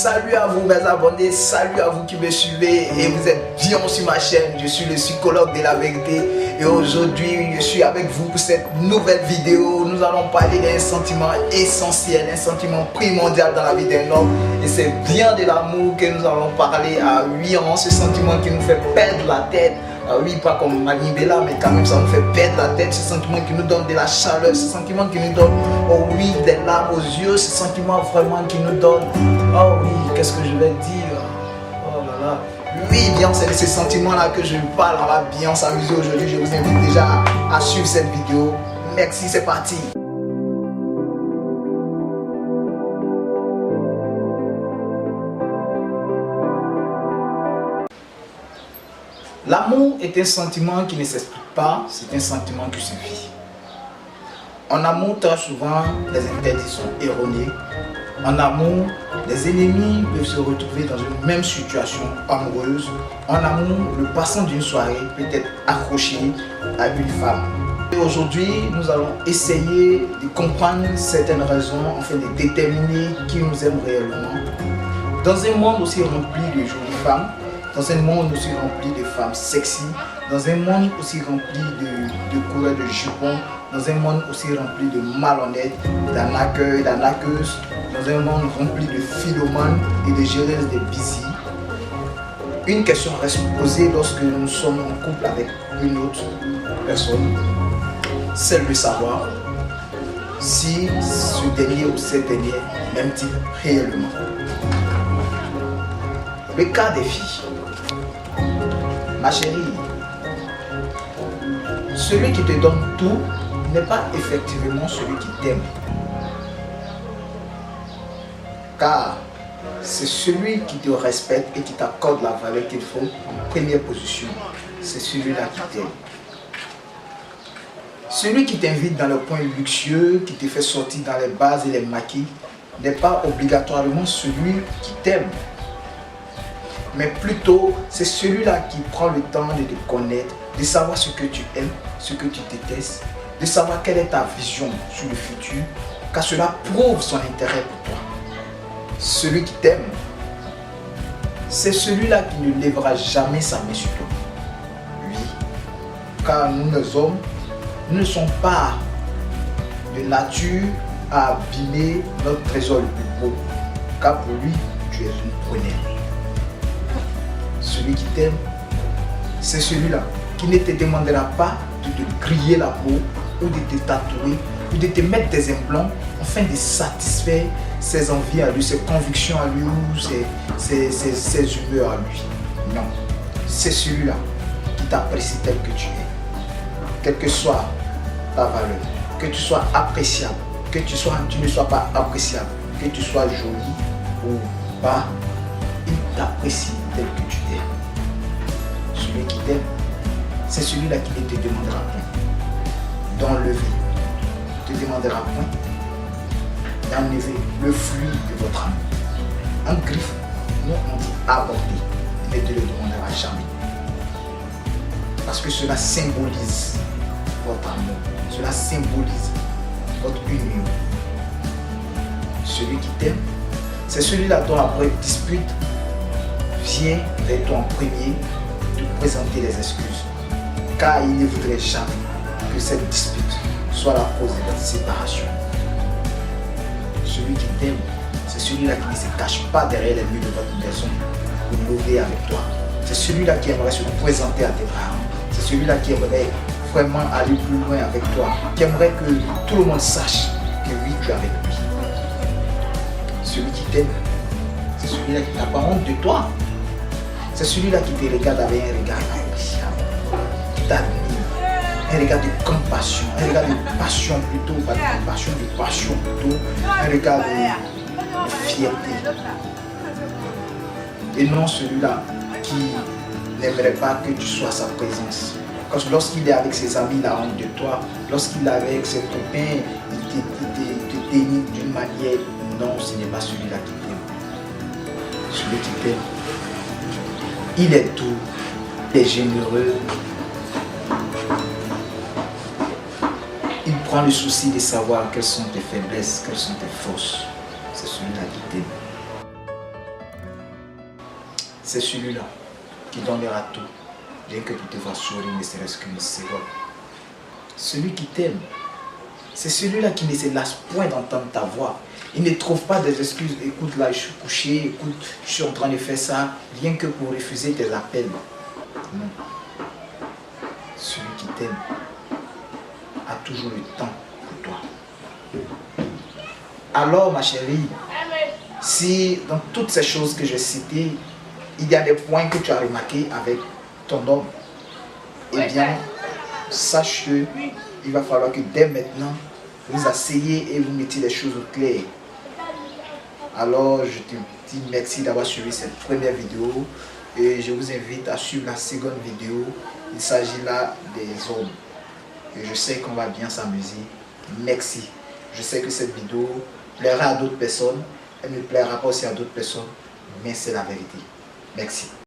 Salut à vous mes abonnés, salut à vous qui me suivez et vous êtes bien sur ma chaîne. Je suis le psychologue de la vérité et aujourd'hui je suis avec vous pour cette nouvelle vidéo. Nous allons parler d'un sentiment essentiel, un sentiment primordial dans la vie d'un homme, et c'est bien de l'amour que nous allons parler. Ah oui, ce sentiment qui nous fait perdre la tête. Ah oui, pas comme Manibela, mais quand même ça nous fait perdre la tête. Ce sentiment qui nous donne de la chaleur, ce sentiment qui nous donne, oh oui, des larmes aux yeux, ce sentiment vraiment qui nous donne, oh oui, qu'est-ce que je vais dire, oh là là. Oui, bien, c'est de ces sentiments-là que je parle. On va bien s'amuser aujourd'hui. Je vous invite déjà à suivre cette vidéo. Merci, c'est parti. L'amour est un sentiment qui ne s'explique pas, c'est un sentiment qui se vit. En amour, très souvent, les interdits sont erronés. En amour, les ennemis peuvent se retrouver dans une même situation amoureuse. En amour, le passant d'une soirée peut être accroché à une femme. Et aujourd'hui, nous allons essayer de comprendre certaines raisons afin de déterminer qui nous aime réellement. Dans un monde aussi rempli de jolies femmes, dans un monde aussi rempli de femmes sexy, dans un monde aussi rempli de coureurs de jupons, dans un monde aussi rempli de malhonnêtes, d'arnaqueurs et d'arnaqueuses, dans un monde rempli de philomanes et de géreuses de busy, une question reste posée lorsque nous sommes en couple avec une autre personne, celle de savoir si ce dernier ou cette dernière m'aime-t-il réellement. Le cas des filles. Ma chérie, celui qui te donne tout n'est pas effectivement celui qui t'aime. Car c'est celui qui te respecte et qui t'accorde la valeur qu'il faut en première position. C'est celui-là qui t'aime. Celui qui t'invite dans le coin luxueux, qui te fait sortir dans les bars et les maquis, n'est pas obligatoirement celui qui t'aime. Mais plutôt, c'est celui-là qui prend le temps de te connaître, de savoir ce que tu aimes, ce que tu détestes, de savoir quelle est ta vision sur le futur, car cela prouve son intérêt pour toi. Celui qui t'aime, c'est celui-là qui ne lèvera jamais sa main sur toi. Oui, car nous les hommes, nous ne sommes pas de nature à abîmer notre trésor le plus beau, car pour lui, tu es une première. Celui qui t'aime, c'est celui-là qui ne te demandera pas de te griller la peau ou de te tatouer ou de te mettre des implants afin de satisfaire ses envies à lui, ses convictions à lui ou ses humeurs à lui. Non, c'est celui-là qui t'apprécie tel que tu es. Quelle que soit ta valeur, que tu sois appréciable, que tu ne sois pas appréciable, que tu sois joli ou pas, il t'apprécie tel que tu es. Celui qui t'aime, c'est celui-là qui ne te demandera point d'enlever, ne te demandera point d'enlever le flux de votre amour. En griffe, nous on dit aborder, mais ne te le demandera jamais. Parce que cela symbolise votre amour, cela symbolise votre union. Celui qui t'aime, c'est celui-là dont après dispute vient vers toi en premier te présenter les excuses, car il ne voudrait jamais que cette dispute soit la cause de votre séparation. Celui qui t'aime, c'est celui-là qui ne se cache pas derrière les murs de votre maison pour lever avec toi. C'est celui-là qui aimerait se présenter à tes parents. C'est celui-là qui aimerait vraiment aller plus loin avec toi, qui aimerait que tout le monde sache que oui, tu es avec lui. Celui qui t'aime, c'est celui-là qui n'a pas honte de toi. C'est celui-là qui te regarde avec un regard appréciable, qui t'admire, un regard de compassion, un regard de passion plutôt, pas de compassion, de passion plutôt, un regard de fierté. Et non celui-là qui n'aimerait pas que tu sois à sa présence. Parce que lorsqu'il est avec ses amis, il a honte de toi. Lorsqu'il est avec ses copains, il te dénigre d'une manière. Non, ce n'est pas celui-là qui t'aime. Celui qui t'aime, il est doux, il est généreux. Il prend le souci de savoir quelles sont tes faiblesses, quelles sont tes forces. C'est celui-là qui t'aime. c'est celui-là qui donnera tout, bien que tu te fasses sourire ne serait-ce qu'une seconde. Celui qui t'aime, c'est celui-là qui ne se lasse point d'entendre ta voix. Il ne trouve pas des excuses. Écoute, là, je suis couché. Écoute, je suis en train de faire ça. Rien que pour refuser tes appels. Non. Celui qui t'aime a toujours le temps pour toi. Alors, ma chérie, si dans toutes ces choses que j'ai citées, il y a des points que tu as remarqués avec ton homme, eh bien, sache que il va falloir que dès maintenant, vous asseyez et vous mettiez les choses au clair. Alors, je te dis merci d'avoir suivi cette première vidéo et je vous invite à suivre la seconde vidéo. Il s'agit là des hommes. Et je sais qu'on va bien s'amuser. Merci. Je sais que cette vidéo plaira à d'autres personnes. Elle ne plaira pas aussi à d'autres personnes, mais c'est la vérité. Merci.